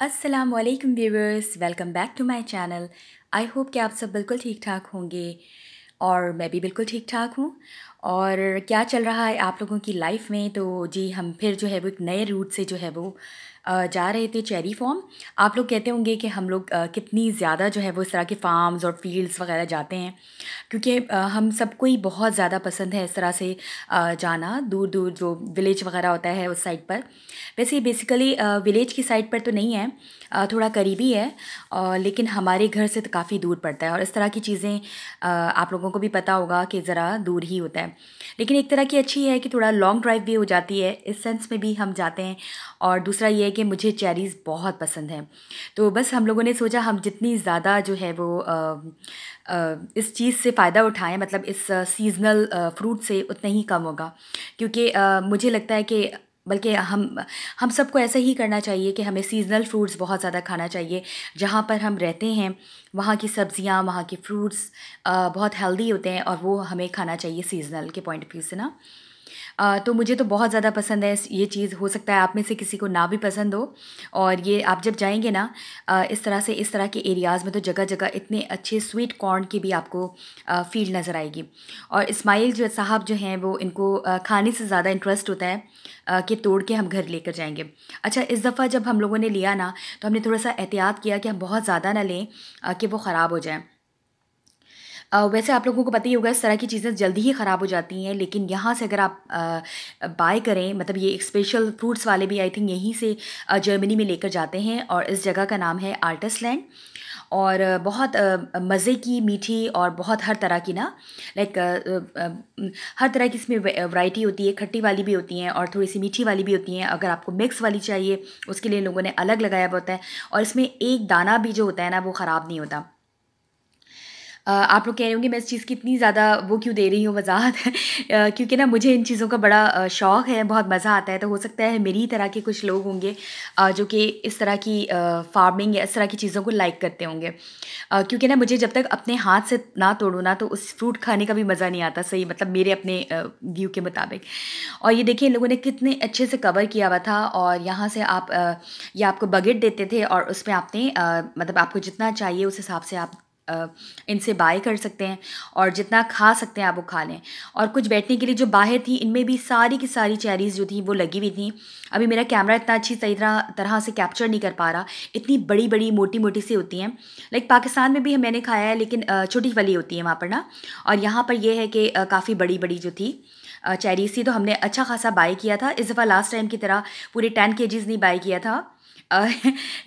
अस्सलामुअलैकुम viewers, welcome back to my channel. I hope कि आप सब बिल्कुल ठीक ठाक होंगे और मैं भी बिल्कुल ठीक ठाक हूँ। और क्या चल रहा है आप लोगों की लाइफ में? तो जी हम फिर जो है वो एक नए रूट से जो है वो जा रहे थे चेरी फार्म। आप लोग कहते होंगे कि हम लोग कितनी ज़्यादा जो है वो इस तरह के फार्म्स और फील्ड्स वगैरह जाते हैं, क्योंकि हम सबको ही बहुत ज़्यादा पसंद है इस तरह से जाना दूर दूर जो विलेज वगैरह होता है उस साइड पर। वैसे बेसिकली विलेज की साइड पर तो नहीं है, थोड़ा करीबी है, लेकिन हमारे घर से तो काफ़ी दूर पड़ता है और इस तरह की चीज़ें आप लोगों को भी पता होगा कि ज़रा दूर ही होता है। लेकिन एक तरह की अच्छी है कि थोड़ा लॉन्ग ड्राइव भी हो जाती है, इस सेंस में भी हम जाते हैं। और दूसरा ये है कि मुझे चेरीज़ बहुत पसंद है, तो बस हम लोगों ने सोचा हम जितनी ज़्यादा जो है वो इस चीज़ से फ़ायदा उठाएं, मतलब इस सीज़नल फ्रूट से, उतना ही कम होगा। क्योंकि मुझे लगता है कि बल्कि हम सबको ऐसा ही करना चाहिए कि हमें सीज़नल फ्रूट्स बहुत ज़्यादा खाना चाहिए। जहाँ पर हम रहते हैं वहाँ की सब्ज़ियाँ, वहाँ के फ्रूट्स बहुत हेल्दी होते हैं और वो हमें खाना चाहिए सीज़नल के पॉइंट ऑफ व्यू से ना। तो मुझे तो बहुत ज़्यादा पसंद है ये चीज़। हो सकता है आप में से किसी को ना भी पसंद हो। और ये आप जब जाएंगे ना इस तरह से, इस तरह के एरियाज़ में, तो जगह जगह इतने अच्छे स्वीट कॉर्न की भी आपको फील्ड नज़र आएगी। और इस्माइल जो साहब जो हैं वो, इनको खाने से ज़्यादा इंटरेस्ट होता है कि तोड़ के हम घर लेकर जाएंगे। अच्छा, इस दफ़ा जब हम लोगों ने लिया ना, तो हमने थोड़ा सा एहतियात किया कि हम बहुत ज़्यादा ना लें कि वो ख़राब हो जाए। वैसे आप लोगों को पता ही होगा इस तरह की चीज़ें जल्दी ही ख़राब हो जाती हैं, लेकिन यहाँ से अगर आप बाय करें, मतलब ये एक स्पेशल फ्रूट्स वाले भी आई थिंक यहीं से जर्मनी में लेकर जाते हैं, और इस जगह का नाम है आर्टिसलैंड। और बहुत मज़े की, मीठी और बहुत हर तरह की ना, लाइक हर तरह की इसमें वैरायटी होती है। खट्टी वाली भी होती हैं और थोड़ी सी मीठी वाली भी होती हैं। अगर आपको मिक्स वाली चाहिए उसके लिए लोगों ने अलग लगाया हुआ होता है। और इसमें एक दाना भी जो होता है ना वो ख़राब नहीं होता। आप लोग कह रहे होंगे मैं इस चीज़ की इतनी ज़्यादा वो क्यों दे रही हूँ वज़ाहत क्योंकि ना मुझे इन चीज़ों का बड़ा शौक़ है, बहुत मज़ा आता है। तो हो सकता है मेरी ही तरह के कुछ लोग होंगे जो कि इस तरह की फार्मिंग या इस तरह की चीज़ों को लाइक करते होंगे। क्योंकि ना मुझे जब तक अपने हाथ से ना तोड़ूँ ना, तो उस फ्रूट खाने का भी मज़ा नहीं आता सही, मतलब मेरे अपने व्यू के मुताबिक। और ये देखिए इन लोगों ने कितने अच्छे से कवर किया हुआ था। और यहाँ से आप ये आपको बकेट देते थे और उसमें आपने मतलब आपको जितना चाहिए उस हिसाब से आप इनसे बाय कर सकते हैं और जितना खा सकते हैं आप वो खा लें। और कुछ बैठने के लिए जो बाहर थी, इनमें भी सारी की सारी चेरीज़ जो थी वो लगी हुई थी। अभी मेरा कैमरा इतना अच्छी सही तरह से कैप्चर नहीं कर पा रहा। इतनी बड़ी बड़ी मोटी मोटी सी होती हैं, लाइक पाकिस्तान में भी मैंने खाया है, लेकिन छोटी वाली होती है वहाँ पर ना। और यहाँ पर यह है कि काफ़ी बड़ी बड़ी जो थी चेरीज़ थी। तो हमने अच्छा खासा बाय किया था इस दफ़ा, लास्ट टाइम की तरह पूरे 10 kgs नहीं बाय किया था। अ,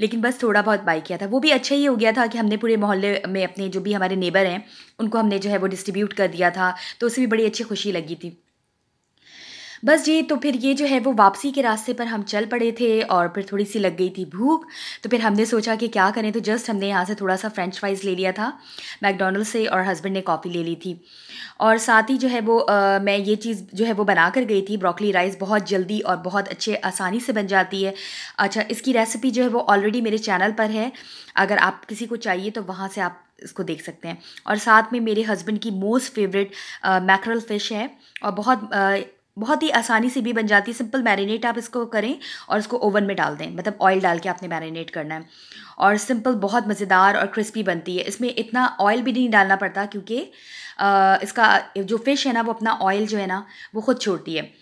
लेकिन बस थोड़ा बहुत बाय किया था। वो भी अच्छा ही हो गया था कि हमने पूरे मोहल्ले में अपने जो भी हमारे नेबर हैं उनको हमने जो है वो डिस्ट्रीब्यूट कर दिया था, तो उससे भी बड़ी अच्छी खुशी लगी थी। बस जी, तो फिर ये जो है वो वापसी के रास्ते पर हम चल पड़े थे और फिर थोड़ी-सी लग गई थी भूख। तो फिर हमने सोचा कि क्या करें, तो जस्ट हमने यहाँ से थोड़ा-सा फ्रेंच फ्राइज़ ले लिया था मैकडॉनल्ड्स से, और हस्बैंड ने कॉफ़ी ले ली थी। और साथ ही जो है वो मैं ये चीज़ जो है वो बना कर गई थी, ब्रोकली राइस बहुत जल्दी और बहुत अच्छे आसानी से बन जाती है। अच्छा, इसकी रेसिपी जो है वो ऑलरेडी मेरे चैनल पर है, अगर आप किसी को चाहिए तो वहाँ से आप इसको देख सकते हैं। और साथ में मेरे हस्बैंड की मोस्ट फेवरेट मैकरल फ़िश है, और बहुत ही आसानी से भी बन जाती है। सिंपल मैरिनेट आप इसको करें और इसको ओवन में डाल दें, मतलब ऑयल डाल के आपने मैरिनेट करना है। और सिंपल बहुत मज़ेदार और क्रिस्पी बनती है। इसमें इतना ऑयल भी नहीं डालना पड़ता, क्योंकि इसका जो फ़िश है ना वो अपना ऑयल जो है ना वो खुद छोड़ती है।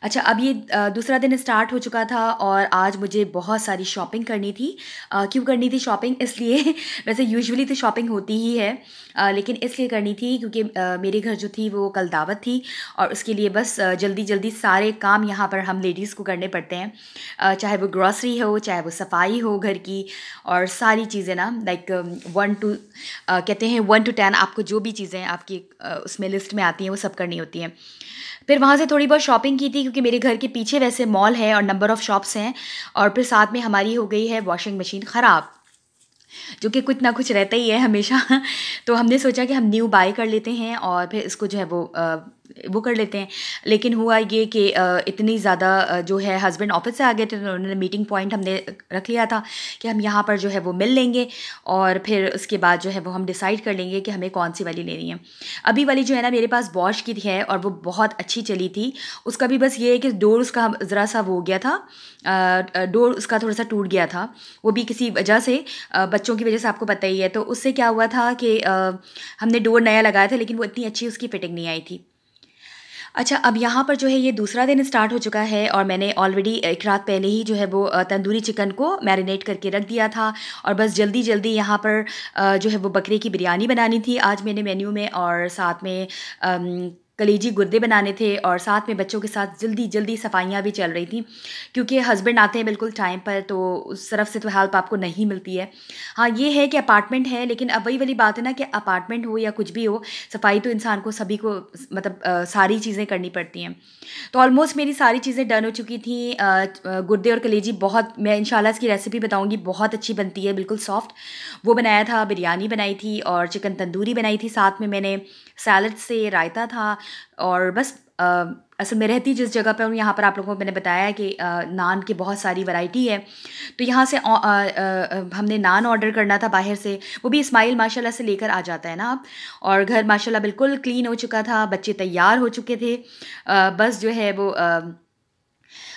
अच्छा, अब ये दूसरा दिन स्टार्ट हो चुका था और आज मुझे बहुत सारी शॉपिंग करनी थी। क्यों करनी थी शॉपिंग? इसलिए वैसे यूजुअली तो शॉपिंग होती ही है, लेकिन इसलिए करनी थी क्योंकि मेरे घर जो थी वो कल दावत थी, और उसके लिए बस जल्दी जल्दी सारे काम यहाँ पर हम लेडीज़ को करने पड़ते हैं। चाहे वो ग्रॉसरी हो, चाहे वो सफाई हो घर की, और सारी चीज़ें ना, लाइक 1 to 10 आपको जो भी चीज़ें आपकी उसमें लिस्ट में आती हैं वो सब करनी होती हैं। फिर वहाँ से थोड़ी बहुत शॉपिंग की थी, क्योंकि मेरे घर के पीछे वैसे मॉल है और नंबर ऑफ़ शॉप्स हैं। और फिर साथ में हमारी हो गई है वॉशिंग मशीन ख़राब, जो कि कुछ ना कुछ रहता ही है हमेशा। तो हमने सोचा कि हम न्यू बाय कर लेते हैं और फिर इसको जो है वो वो कर लेते हैं। लेकिन हुआ ये कि इतनी ज़्यादा जो है हस्बैंड ऑफिस से आ गए थे, तो उन्होंने मीटिंग पॉइंट हमने रख लिया था कि हम यहाँ पर जो है वो मिल लेंगे और फिर उसके बाद जो है वो हम डिसाइड कर लेंगे कि हमें कौन सी वाली लेनी है। अभी वाली जो है ना मेरे पास बॉश की है और वो बहुत अच्छी चली थी। उसका भी बस ये है कि डोर उसका ज़रा सा वो हो गया था, डोर उसका थोड़ा सा टूट गया था, वो भी किसी वजह से, बच्चों की वजह से, आपको पता ही है। तो उससे क्या हुआ था कि हमने डोर नया लगाया था लेकिन वो इतनी अच्छी उसकी फिटिंग नहीं आई थी। अच्छा, अब यहाँ पर जो है ये दूसरा दिन स्टार्ट हो चुका है और मैंने ऑलरेडी एक रात पहले ही जो है वो तंदूरी चिकन को मैरिनेट करके रख दिया था और बस जल्दी जल्दी यहाँ पर जो है वो बकरे की बिरयानी बनानी थी आज मैंने मेन्यू में, और साथ में कलेजी गुर्दे बनाने थे, और साथ में बच्चों के साथ जल्दी जल्दी सफाइयाँ भी चल रही थी क्योंकि हस्बैंड आते हैं बिल्कुल टाइम पर, तो उस तरफ से तो हेल्प आपको नहीं मिलती है। हाँ, ये है कि अपार्टमेंट है, लेकिन अब वही वाली बात है ना कि अपार्टमेंट हो या कुछ भी हो, सफाई तो इंसान को सभी को मतलब सारी चीज़ें करनी पड़ती हैं। तो ऑलमोस्ट मेरी सारी चीज़ें डन हो चुकी थी। गुर्दे और कलेजी बहुत, मैं इंशाल्लाह इसकी रेसिपी बताऊंगी, बहुत अच्छी बनती है, बिल्कुल सॉफ्ट। वो बनाया था, बिरयानी बनाई थी और चिकन तंदूरी बनाई थी, साथ में मैंने सैलड से रायता था। और बस असल में रहती जिस जगह पर हूँ यहाँ पर आप लोगों को मैंने बताया कि नान की बहुत सारी वैरायटी है, तो यहाँ से हमने नान ऑर्डर करना था बाहर से, वो भी इस्माइल माशाल्लाह से लेकर आ जाता है ना आप। और घर माशाल्लाह बिल्कुल क्लीन हो चुका था, बच्चे तैयार हो चुके थे, बस जो है वो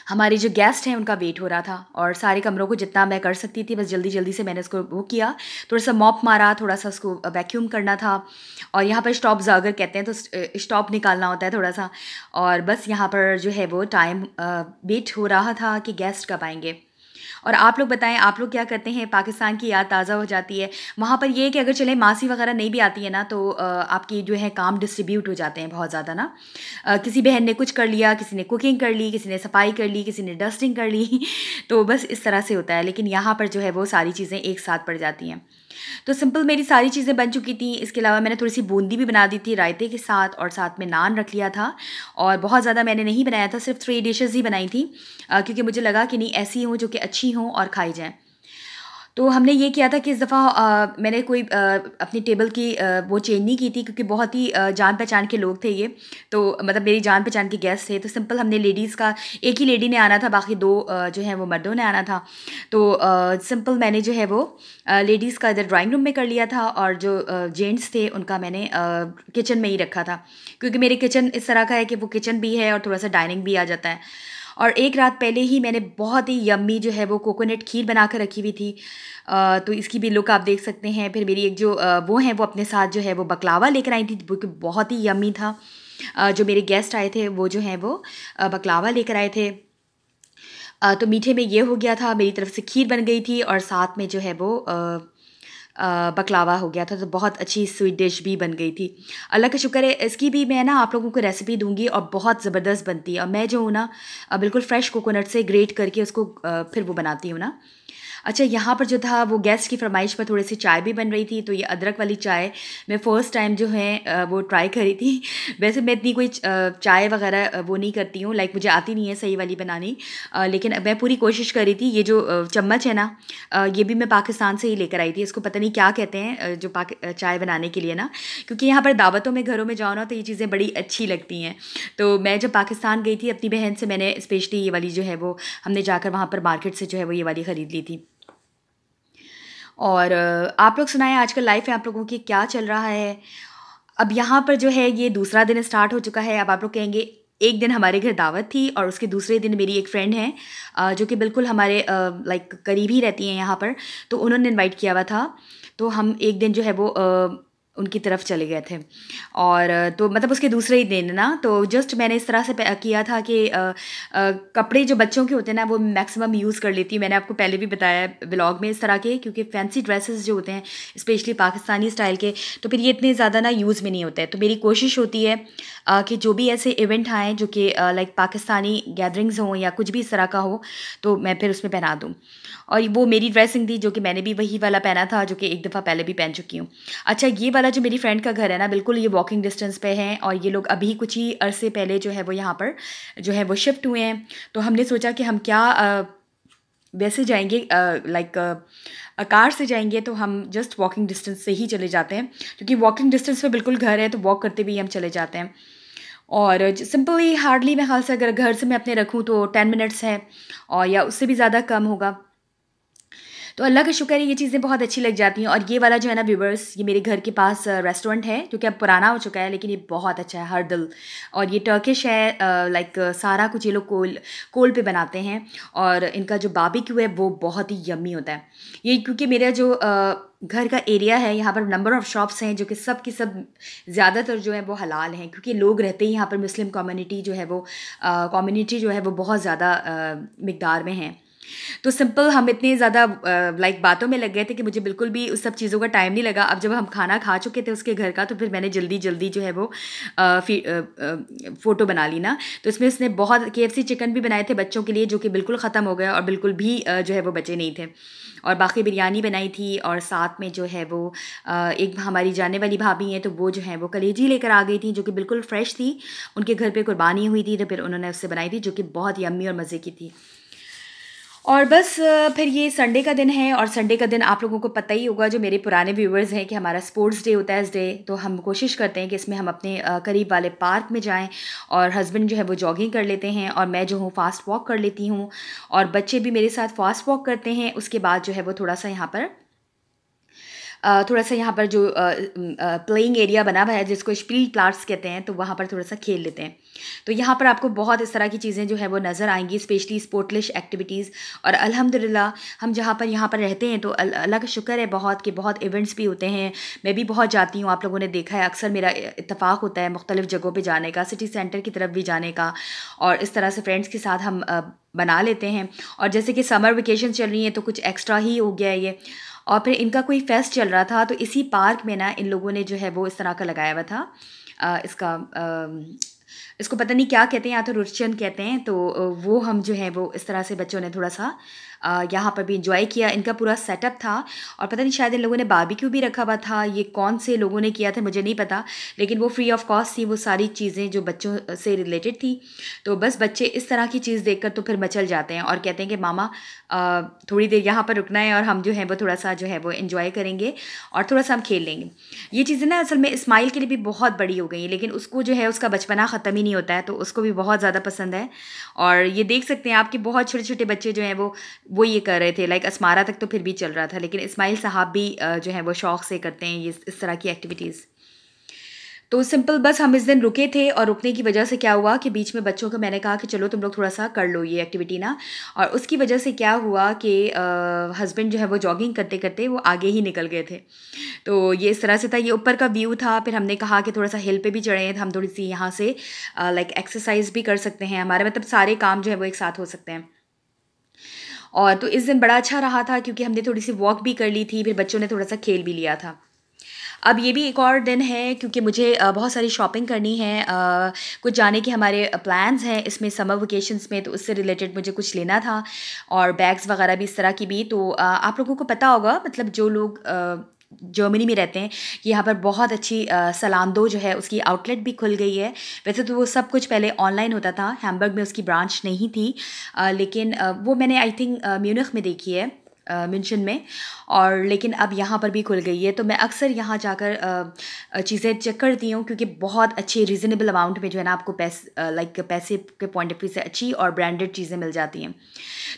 हमारे जो गेस्ट हैं उनका वेट हो रहा था, और सारे कमरों को जितना मैं कर सकती थी बस जल्दी जल्दी से मैंने उसको वो किया, थोड़ा सा मॉप मारा, थोड़ा सा उसको वैक्यूम करना था। और यहाँ पर स्टॉप जागर कहते हैं, तो स्टॉप निकालना होता है थोड़ा सा। और बस यहाँ पर जो है वो टाइम वेट हो रहा था कि गेस्ट कब आएंगे। और आप लोग बताएं, आप लोग क्या करते हैं? पाकिस्तान की याद ताज़ा हो जाती है। वहाँ पर ये है कि अगर चले मासी वगैरह नहीं भी आती है ना, तो आपकी जो है काम डिस्ट्रीब्यूट हो जाते हैं बहुत ज़्यादा ना। किसी बहन ने कुछ कर लिया, किसी ने कुकिंग कर ली, किसी ने सफाई कर ली, किसी ने डस्टिंग कर ली तो बस इस तरह से होता है। लेकिन यहाँ पर जो है वो सारी चीज़ें एक साथ पड़ जाती हैं। तो सिंपल मेरी सारी चीज़ें बन चुकी थी। इसके अलावा मैंने थोड़ी सी बूंदी भी बना दी थी रायते के साथ, और साथ में नान रख लिया था। और बहुत ज़्यादा मैंने नहीं बनाया था, सिर्फ 3 डिशेज़ ही बनाई थी, क्योंकि मुझे लगा कि नहीं, ऐसी हों जो कि अच्छी हों और खाई जाएँ। तो हमने ये किया था कि इस दफ़ा मैंने कोई अपनी टेबल की वो चेंज नहीं की थी, क्योंकि बहुत ही जान पहचान के लोग थे ये, तो मतलब मेरी जान पहचान के गेस्ट थे। तो सिंपल हमने लेडीज़ का, एक ही लेडी ने आना था, बाकी 2 जो है वो मर्दों ने आना था। तो सिंपल मैंने जो है वो लेडीज़ का इधर ड्राइंग रूम में कर लिया था, और जो जेंट्स थे उनका मैंने किचन में ही रखा था, क्योंकि मेरे किचन इस तरह का है कि वो किचन भी है और थोड़ा सा डाइनिंग भी आ जाता है। और एक रात पहले ही मैंने बहुत ही यम्मी जो है वो कोकोनट खीर बना कर रखी हुई थी, तो इसकी भी लुक आप देख सकते हैं। फिर मेरी एक जो वो हैं, वो अपने साथ जो है वो बकलावा लेकर आई थी, जो कि बहुत ही यम्मी था। जो मेरे गेस्ट आए थे वो जो हैं वो बकलावा लेकर आए थे। तो मीठे में ये हो गया था, मेरी तरफ से खीर बन गई थी, और साथ में जो है वो बकलावा हो गया था। तो बहुत अच्छी स्वीट डिश भी बन गई थी, अल्लाह का शुक्र है। इसकी भी मैं ना आप लोगों को रेसिपी दूंगी, और बहुत ज़बरदस्त बनती है। और मैं जो हूँ ना बिल्कुल फ्रेश कोकोनट से ग्रेट करके उसको फिर वो बनाती हूँ ना। अच्छा, यहाँ पर जो था वो गेस्ट की फरमाइश पर थोड़ी सी चाय भी बन रही थी, तो ये अदरक वाली चाय मैं फ़र्स्ट टाइम जो है वो ट्राई करी थी। वैसे मैं इतनी कोई चाय वगैरह वो नहीं करती हूँ, लाइक मुझे आती नहीं है सही वाली बनानी, लेकिन मैं पूरी कोशिश करी थी। ये जो चम्मच है ना, ये भी मैं पाकिस्तान से ही लेकर आई थी। इसको पता नहीं क्या कहते हैं जो चाय बनाने के लिए ना, क्योंकि यहाँ पर दावतों में, घरों में जाओ ना, तो ये चीज़ें बड़ी अच्छी लगती हैं। तो मैं जब पाकिस्तान गई थी अपनी बहन से, मैंने स्पेशली ये वाली जो है वो हमने जाकर वहाँ पर मार्केट से जो है वो ये वाली ख़रीद ली थी। और आप लोग सुनाएं, आजकल लाइफ में आप लोगों की क्या चल रहा है? अब यहाँ पर जो है ये दूसरा दिन स्टार्ट हो चुका है। अब आप लोग कहेंगे, एक दिन हमारे घर दावत थी और उसके दूसरे दिन मेरी एक फ्रेंड है जो कि बिल्कुल हमारे लाइक करीब ही रहती हैं यहाँ पर, तो उन्होंने इनवाइट किया हुआ था। तो हम एक दिन जो है वो उनकी तरफ चले गए थे। और तो मतलब उसके दूसरे ही दिन ना, तो जस्ट मैंने इस तरह से किया था कि कपड़े जो बच्चों के होते हैं ना, वो मैक्सिमम यूज़ कर लेती हूँ। मैंने आपको पहले भी बताया ब्लॉग में इस तरह के, क्योंकि फैंसी ड्रेसेस जो होते हैं स्पेशली पाकिस्तानी स्टाइल के, तो फिर ये इतने ज़्यादा ना यूज़ में नहीं होते हैं। तो मेरी कोशिश होती है कि जो भी ऐसे इवेंट आएँ जो कि लाइक पाकिस्तानी गैदरिंग्स हों या कुछ भी इस तरह का हो, तो मैं फिर उसमें पहना दूँ। और वो मेरी ड्रेसिंग थी जो कि मैंने भी वही वाला पहना था जो कि एक दफ़ा पहले भी पहन चुकी हूँ। अच्छा, ये वाला जो मेरी फ्रेंड का घर है ना, बिल्कुल ये वॉकिंग डिस्टेंस पे है, और ये लोग अभी कुछ ही अरसे पहले जो है वो यहाँ पर जो है वो शिफ्ट हुए हैं। तो हमने सोचा कि हम क्या वैसे जाएंगे, लाइक कार से जाएंगे, तो हम जस्ट वॉकिंग डिस्टेंस से ही चले जाते हैं, क्योंकि वॉकिंग डिस्टेंस पे बिल्कुल घर है, तो वॉक करते हुए हम चले जाते हैं। और सिंपली हार्डली मैं ख़ास से अगर घर से मैं अपने रखूँ तो 10 मिनट्स है, और या उससे भी ज़्यादा कम होगा। तो अल्लाह का शुक्र है ये चीज़ें बहुत अच्छी लग जाती हैं। और ये वाला जो है ना व्यूवर्स, ये मेरे घर के पास रेस्टोरेंट है जो कि अब पुराना हो चुका है, लेकिन ये बहुत अच्छा है, हर दिल। और ये टर्किश है, लाइक सारा कुछ ये लोग कोल कोल पे बनाते हैं, और इनका जो बारबेक्यू है वो बहुत ही यम्मी होता है। ये क्योंकि मेरा जो घर का एरिया है, यहाँ पर नंबर ऑफ़ शॉप्स हैं जो कि सब की सब ज़्यादातर जो है वो हलाल हैं, क्योंकि लोग रहते ही यहाँ पर मुस्लिम कम्युनिटी जो है वो बहुत ज़्यादा मिकदार में है। तो सिंपल हम इतने ज़्यादा लाइक बातों में लग गए थे कि मुझे बिल्कुल भी उस सब चीज़ों का टाइम नहीं लगा। अब जब हम खाना खा चुके थे उसके घर का, तो फिर मैंने जल्दी-जल्दी जो है वो फ़ोटो बना ली ना। तो इसमें उसने बहुत केएफसी चिकन भी बनाए थे बच्चों के लिए, जो कि बिल्कुल ख़त्म हो गया और बिल्कुल भी जो है वो बचे नहीं थे। और बाकी बिरयानी बनाई थी, और साथ में जो है वो एक हमारी जानने वाली भाभी हैं, तो वो जो है वो कलेजी लेकर आ गई थी, जो कि बिल्कुल फ्रेश थी। उनके घर पे कुर्बानी हुई थी, तो फिर उन्होंने उससे बनाई थी, जो कि बहुत यम्मी और मज़े की थी। और बस फिर ये संडे का दिन है, और संडे का दिन आप लोगों को पता ही होगा, जो मेरे पुराने व्यूवर्स हैं, कि हमारा स्पोर्ट्स डे होता है इस डे। तो हम कोशिश करते हैं कि इसमें हम अपने करीब वाले पार्क में जाएं, और हस्बैंड जो है वो जॉगिंग कर लेते हैं, और मैं जो हूँ फ़ास्ट वॉक कर लेती हूँ, और बच्चे भी मेरे साथ फ़ास्ट वॉक करते हैं। उसके बाद जो है वो थोड़ा-सा यहाँ पर जो प्लेइंग एरिया बना हुआ है जिसको स्पील-प्लाट्स कहते हैं, तो वहाँ पर थोड़ा-सा खेल लेते हैं। तो यहाँ पर आपको बहुत इस तरह की चीज़ें जो है वो नज़र आएँगी, स्पेशली स्पोर्टलिश एक्टिविटीज़। और अल्हम्दुलिल्लाह हम जहाँ पर यहाँ पर रहते हैं, तो अल्लाह का शुक्र है बहुत कि बहुत इवेंट्स भी होते हैं। मैं भी बहुत जाती हूँ, आप लोगों ने देखा है अक्सर मेरा इत्तेफ़ाक होता है मुख्तलिफ़ जगहों पे जाने का, सिटी सेंटर की तरफ भी जाने का, और इस तरह से फ्रेंड्स के साथ हम बना लेते हैं। और जैसे कि समर वेकेशन चल रही हैं, तो कुछ एक्स्ट्रा ही हो गया है ये। और फिर इनका कोई फेस्ट चल रहा था, तो इसी पार्क में ना इन लोगों ने जो है वो इस तरह का लगाया हुआ था। इसको पता नहीं क्या कहते हैं, या तो रुचन कहते हैं। तो वो हम जो है वो इस तरह से बच्चों ने थोड़ा-सा यहाँ पर भी एन्जॉय किया। इनका पूरा सेटअप था, और पता नहीं शायद इन लोगों ने बारबेक्यू भी रखा हुआ था। ये कौन से लोगों ने किया था मुझे नहीं पता, लेकिन वो फ्री ऑफ कॉस्ट थी वो सारी चीज़ें जो बच्चों से रिलेटेड थी। तो बस बच्चे इस तरह की चीज़ देखकर तो फिर मचल जाते हैं, और कहते हैं कि मामा थोड़ी देर यहाँ पर रुकना है, और हम जो है वो थोड़ा-सा जो है वो एन्जॉय करेंगे, और थोड़ा-सा हम खेल लेंगे। ये चीज़ें ना असल में इस्माइल के लिए भी बहुत बड़ी हो गई हैं, लेकिन उसको जो है उसका बचपना ख़त्म ही नहीं होता है, तो उसको भी बहुत ज़्यादा पसंद है। और ये देख सकते हैं आप कि बहुत छोटे-छोटे बच्चे जो हैं वो ये कर रहे थे। लाइक असमारा तक तो फिर भी चल रहा था, लेकिन इस्माइल साहब भी जो है वो शौक़ से करते हैं ये इस तरह की एक्टिविटीज़। तो सिंपल बस हम इस दिन रुके थे, और रुकने की वजह से क्या हुआ कि बीच में बच्चों को मैंने कहा कि चलो तुम लोग थोड़ा-सा कर लो ये एक्टिविटी ना। और उसकी वजह से क्या हुआ कि हस्बैंड जो है वो जॉगिंग करते-करते वो आगे ही निकल गए थे। तो ये इस तरह से था, ये ऊपर का व्यू था। फिर हमने कहा कि थोड़ा-सा हिल पे भी चढ़े हैं, तो हम थोड़ी-सी यहाँ से लाइक एक्सरसाइज़ भी कर सकते हैं, हमारे मतलब सारे काम जो है वो एक साथ हो सकते हैं। और तो इस दिन बड़ा अच्छा रहा था, क्योंकि हमने थोड़ी-सी वॉक भी कर ली थी, फिर बच्चों ने थोड़ा-सा खेल भी लिया था। अब ये भी एक और दिन है, क्योंकि मुझे बहुत सारी शॉपिंग करनी है, कुछ जाने के हमारे प्लान्स हैं इसमें समर वेकेशंस में, तो उससे रिलेटेड मुझे कुछ लेना था, और बैग्स वगैरह भी इस तरह की भी। तो आप लोगों को पता होगा, मतलब जो लोग जर्मनी में रहते हैं, कि यहाँ पर बहुत अच्छी सलांदो जो है उसकी आउटलेट भी खुल गई है। वैसे तो वो सब कुछ पहले ऑनलाइन होता था, हैम्बर्ग में उसकी ब्रांच नहीं थी, लेकिन वो मैंने आई थिंक म्यूनिख में देखी है, म्यूनशन में। और लेकिन अब यहाँ पर भी खुल गई है, तो मैं अक्सर यहाँ जाकर चीज़ें चेक करती हूँ, क्योंकि बहुत अच्छे रीज़नेबल अमाउंट में जो है ना आपको पैसे के पॉइंट ऑफ व्यू से अच्छी और ब्रांडेड चीज़ें मिल जाती हैं।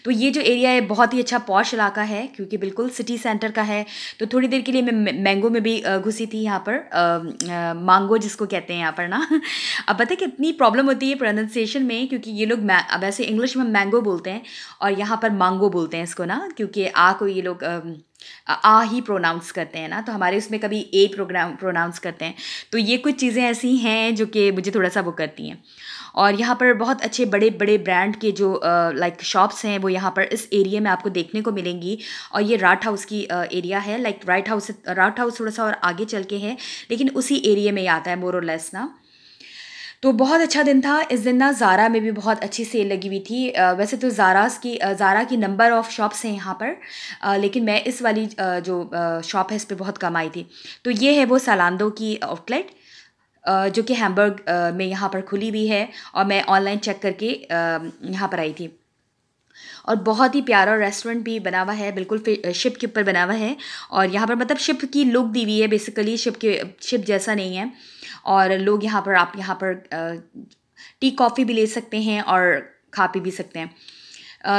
तो ये जो एरिया है बहुत ही अच्छा पॉश इलाका है, क्योंकि बिल्कुल सिटी सेंटर का है। तो थोड़ी देर के लिए मैं मैंगो में भी घुसी थी यहाँ पर, मांगो जिसको कहते हैं यहाँ पर ना। अब पता है कितनी प्रॉब्लम होती है प्रोनाउंसिएशन में, क्योंकि ये लोग वैसे इंग्लिश में मैंगो बोलते हैं, और यहाँ पर मांगो बोलते हैं इसको ना, क्योंकि आ को ये लोग आ ही प्रोनाउंस करते हैं ना, तो हमारे उसमें कभी ए प्रोनाउंस करते हैं। तो ये कुछ चीज़ें ऐसी हैं जो कि मुझे थोड़ा-सा वो करती हैं। और यहाँ पर बहुत अच्छे बड़े-बड़े ब्रांड के जो लाइक शॉप्स हैं, वो यहाँ पर इस एरिया में आपको देखने को मिलेंगी। और ये राट हाउस की एरिया है, लाइक राट हाउस थोड़ा-सा और आगे चल के है, लेकिन उसी एरिया में ही आता है मोर और लेस ना। तो बहुत अच्छा दिन था। इस दिन ना ज़ारा में भी बहुत अच्छी सेल लगी हुई थी। वैसे तो ज़ारा की नंबर ऑफ़ शॉप्स हैं यहाँ पर, लेकिन मैं इस वाली जो शॉप है इस पे बहुत कम आई थी। तो ये है वो सलांदो की आउटलेट, जो कि हैम्बर्ग में यहाँ पर खुली हुई है, और मैं ऑनलाइन चेक करके यहाँ पर आई थी। और बहुत ही प्यारा रेस्टोरेंट भी बना हुआ है, बिल्कुल शिप के ऊपर बना हुआ है। और यहाँ पर मतलब शिप की लुक दी हुई है, बेसिकली शिप जैसा नहीं है। और लोग यहाँ पर आप यहाँ पर टी कॉफ़ी भी ले सकते हैं और खा पी भी सकते हैं।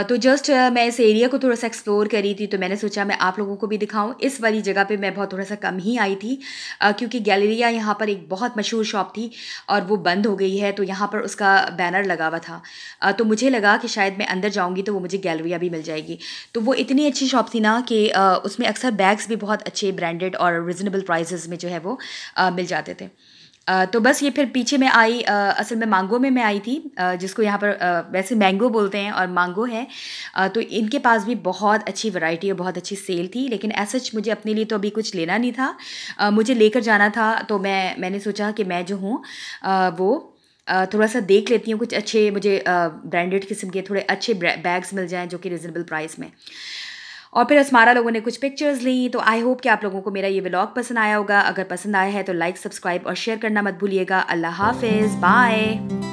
तो जस्ट मैं इस एरिया को थोड़ा सा एक्सप्लोर करी थी, तो मैंने सोचा मैं आप लोगों को भी दिखाऊं। इस वाली जगह पे मैं बहुत थोड़ा सा कम ही आई थी, क्योंकि गैलरिया यहाँ पर एक बहुत मशहूर शॉप थी और वो बंद हो गई है, तो यहाँ पर उसका बैनर लगा हुआ था। तो मुझे लगा कि शायद मैं अंदर जाऊँगी तो वो मुझे गैलरिया भी मिल जाएगी। तो वो इतनी अच्छी शॉप थी ना कि उसमें अक्सर बैग्स भी बहुत अच्छे ब्रांडेड और रिजनेबल प्राइसेस में जो है वो मिल जाते थे। तो बस ये फिर पीछे मैं आई, असल में मांगो में मैं आई थी, जिसको यहाँ पर वैसे मैंगो बोलते हैं और मांगो है। तो इनके पास भी बहुत अच्छी वैरायटी और बहुत अच्छी सेल थी, लेकिन ऐसा मुझे अपने लिए तो अभी कुछ लेना नहीं था, मुझे लेकर जाना था। तो मैंने सोचा कि मैं जो हूँ वो थोड़ा सा देख लेती हूँ, कुछ अच्छे मुझे ब्रांडेड किस्म के थोड़े अच्छे बैग्स मिल जाएँ जो कि रिजनेबल प्राइस में। और फिर अस्मारा लोगों ने कुछ पिक्चर्स ली। तो आई होप कि आप लोगों को मेरा ये व्लॉग पसंद आया होगा। अगर पसंद आया है तो लाइक, सब्सक्राइब और शेयर करना मत भूलिएगा। अल्लाह हाफिज़, बाय।